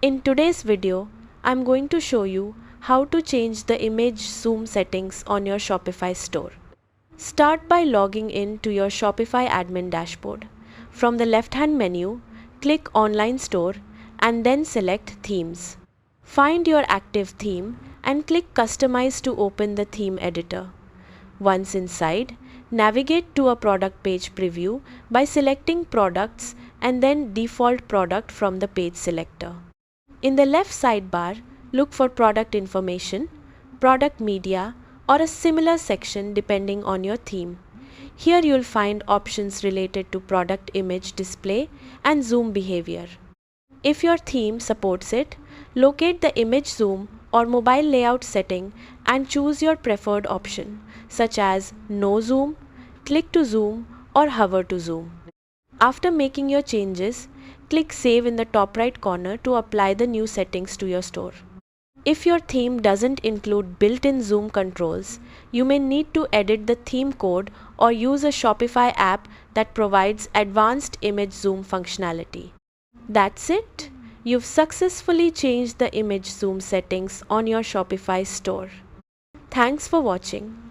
In today's video, I'm going to show you how to change the image zoom settings on your Shopify store. Start by logging in to your Shopify admin dashboard. From the left-hand menu, click Online Store and then select Themes. Find your active theme and click Customize to open the theme editor. Once inside, navigate to a product page preview by selecting Products and then Default Product from the page selector. In the left sidebar, look for Product Information, Product Media, or a similar section depending on your theme. Here you'll find options related to product image display and zoom behavior. If your theme supports it, locate the image zoom or mobile layout setting and choose your preferred option, such as No Zoom, Click to Zoom, or Hover to Zoom. After making your changes, click Save in the top right corner to apply the new settings to your store. If your theme doesn't include built-in zoom controls, you may need to edit the theme code or use a Shopify app that provides advanced image zoom functionality. That's it! You've successfully changed the image zoom settings on your Shopify store. Thanks for watching.